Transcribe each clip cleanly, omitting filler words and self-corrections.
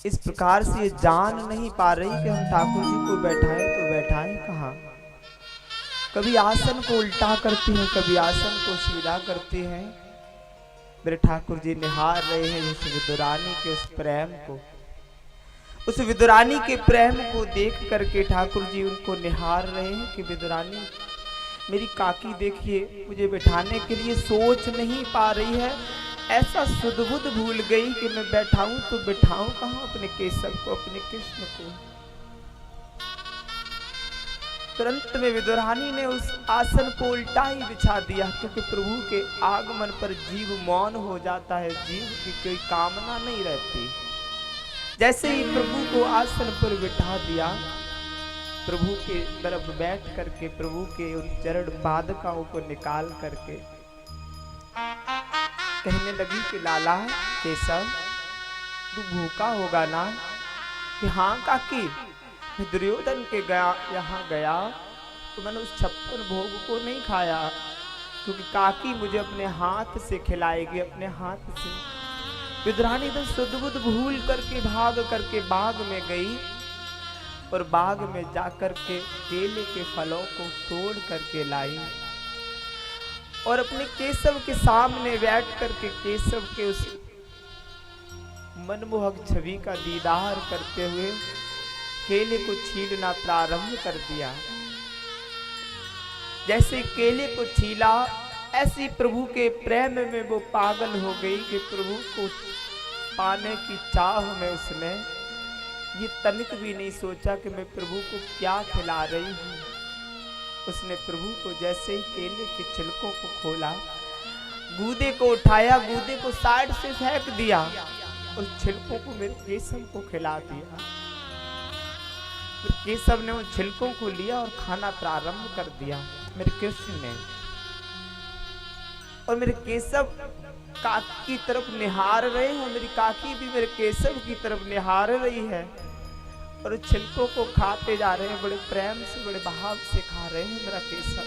इस प्रकार से ये जान नहीं पा रही कि हम ठाकुर जी को बैठाएं तो बैठाएं कहाँ। कभी आसन को उल्टा करती हैं, कभी आसन को सीधा करती हैं। मेरे ठाकुर जी निहार रहे हैं उस विदुरानी के उस प्रेम को, उस विदुरानी के प्रेम को देख करके ठाकुर जी उनको निहार रहे हैं कि विदुरानी मेरी काकी देखिए मुझे बिठाने के लिए सोच नहीं पा रही है, ऐसा सुध-बुध भूल गई कि मैं बैठाऊं तो बिठाऊं कहां अपने केशव को, अपने कृष्ण को। तुरंत में विदुरानी ने उस आसन को उल्टा ही बिछा दिया, क्योंकि प्रभु के आगमन पर जीव मौन हो जाता है, जीव की कोई कामना नहीं रहती। जैसे ही प्रभु को आसन पर बिठा दिया, प्रभु के तरफ बैठ करके प्रभु के उन चरण पादुकाओं को निकाल करके कहने लगी कि लाला केशव तू भूखा होगा ना। कि हाँ काकी, मैं दुर्योधन के यहाँ गया तो मैंने उस 56 भोग को नहीं खाया, क्योंकि काकी मुझे अपने हाथ से खिलाएगी, अपने हाथ से। विदुरानी तो सुध-बुध भूल करके भाग करके बाग में गई और बाग में जाकर के केले के फलों को तोड़ करके लाई और अपने केशव के सामने बैठ करके केशव के उस मनमोहक छवि का दीदार करते हुए केले को छीलना प्रारंभ कर दिया। जैसे केले को छीला, ऐसी प्रभु के प्रेम में वो पागल हो गई कि प्रभु को पाने की चाह में उसने ये तनिक भी नहीं सोचा कि मैं प्रभु को क्या खिला रही हूँ। उसने प्रभु को जैसे ही केले के छिलकों को खोला, गूदे को उठाया, गूदे को साइड से फेंक दिया और छिलकों को मेरे केशव को खिला दिया। तो केशव ने उन छिलकों को लिया और खाना प्रारंभ कर दिया मेरे कृष्ण ने। और मेरे केशव काकी की तरफ निहार रहे हैं, मेरी काकी भी मेरे केशव की तरफ निहार रही है और छिलकों को खाते जा रहे हैं, बड़े प्रेम से बड़े भाव से खा रहे हैं। मेरा केशव,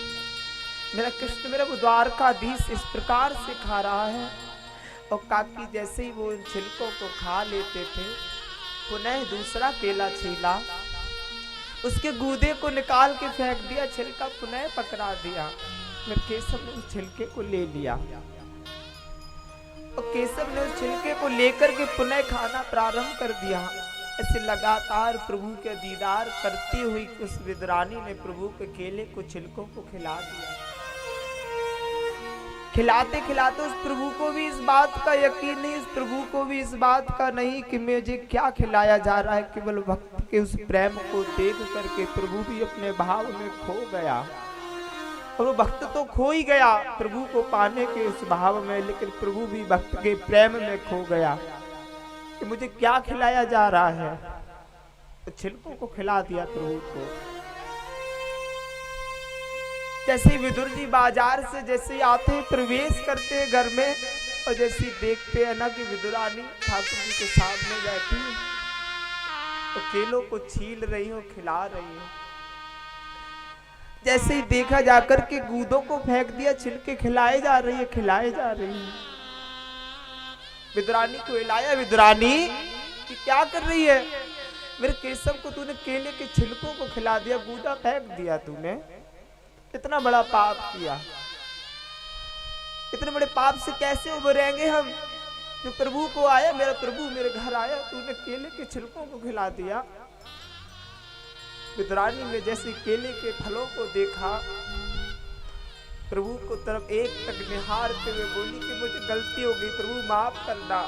मेरा कृष्ण, मेरा वो द्वारकाधीश इस प्रकार से खा रहा है। और काकी जैसे ही वो इन छिलकों को खा लेते थे, पुनः दूसरा केला छीला, उसके गूदे को निकाल के फेंक दिया, छिलका पुनः पकड़ा दिया। मेरे केशव ने उस छिलके को ले लिया और केशव ने उस छिलके को लेकर के पुनः खाना प्रारंभ कर दिया। ऐसे लगातार प्रभु के दीदार करती हुई उस विदुरानी ने प्रभु के केले को छिलकों को खिला दिया। खिलाते खिलाते उस प्रभु को भी इस बात का यकीन नहीं, उस प्रभु को भी इस बात का नहीं कि मुझे क्या खिलाया जा रहा है। केवल भक्त के उस प्रेम को देख करके प्रभु भी अपने भाव में खो गया। और वो भक्त तो खो ही गया प्रभु को पाने के उस भाव में, लेकिन प्रभु भी भक्त के प्रेम में खो गया कि मुझे क्या खिलाया जा रहा है। तो छिलकों को खिला दिया प्रभु को। जैसे विदुर जी बाजार से जैसे आते हैं, प्रवेश करते हैं घर में, और जैसे देखते हैं ना कि विदुरानी ठाकुर जी के सामने बैठी तो केलों को छील रही हो, खिला रही हो। जैसे ही देखा जाकर के गूदों को फेंक दिया, छिलके खिलाए जा रही है, खिलाए जा रही है। विदुरानी को हिलाया, विदुरानी कि क्या कर रही है? मेरे केशव को तूने केले के छिलकों को खिला दिया, गूदा फेंक दिया तूने, इतना बड़ा पाप किया। इतने बड़े पाप से कैसे उबरेंगे हम? जो प्रभु को आया, मेरा प्रभु मेरे घर आया, तूने केले के छिलकों को खिला दिया। विदुरानी ने जैसे केले के फलों को देखा, प्रभु को तरफ एक तक निहारते हुए बोली कि मुझे गलती हो गई, प्रभु माफ करना।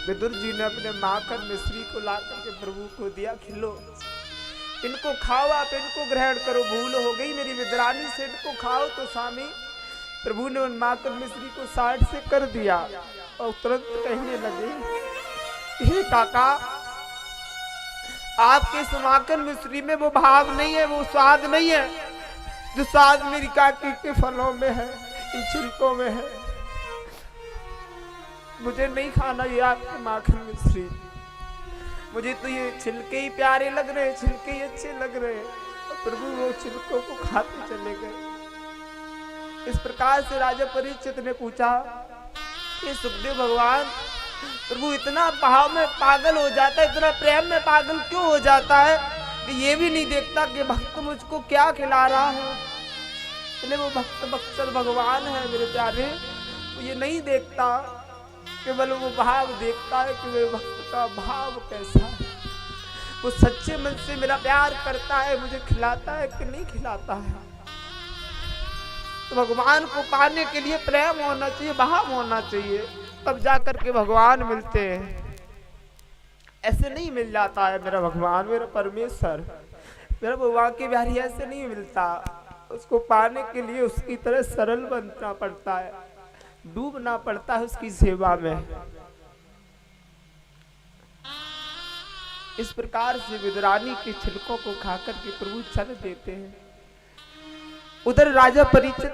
विदुर जी ने अपने माखन मिश्री को लाकर के प्रभु को दिया, खिलो, इनको खाओ, आप इनको ग्रहण करो, भूल हो गई मेरी विदुरानी से, इनको खाओ। तो स्वामी प्रभु ने उन माखन मिश्री को साइड से कर दिया और तुरंत कहने लगे, हे काका, आपके इस माखन मिश्री में वो भाव नहीं है, वो स्वाद नहीं है जो स्वाद मेरी काकी के फलों में है, इन छिलकों में है। मुझे नहीं खाना ये आपके माखन मिश्री, मुझे तो ये छिलके ही प्यारे लग रहे, छिलके ही अच्छे लग रहे। और प्रभु वो छिलकों को खाते चले गए। इस प्रकार से राजा परीक्षित ने पूछा कि सुखदेव भगवान, प्रभु इतना भाव में पागल हो जाता है, इतना प्रेम में पागल क्यों हो जाता है कि ये भी नहीं देखता कि भक्त मुझको क्या खिला रहा है। इसलिए वो भक्त बख्तर भगवान है मेरे प्यारे, वो ये नहीं देखता, केवल वो भाव देखता है कि मेरे भक्त का भाव कैसा है, वो सच्चे मन से मेरा प्यार करता है, मुझे खिलाता है कि नहीं खिलाता है। तो भगवान को पाने के लिए प्रेम होना चाहिए, भाव होना चाहिए, तब जाकर के भगवान मिलते हैं। ऐसे नहीं मिल जाता है मेरा भगवान, मेरा परमेश्वर, मेरा भगवान की प्यारी ऐसे नहीं मिलता। उसको पाने के लिए उसकी तरह सरल बनना पड़ता है, डूबना पड़ता है उसकी सेवा में। इस प्रकार से विदुरानी के छिलकों को खाकर के प्रभु चल देते हैं। उधर राजा परीक्षित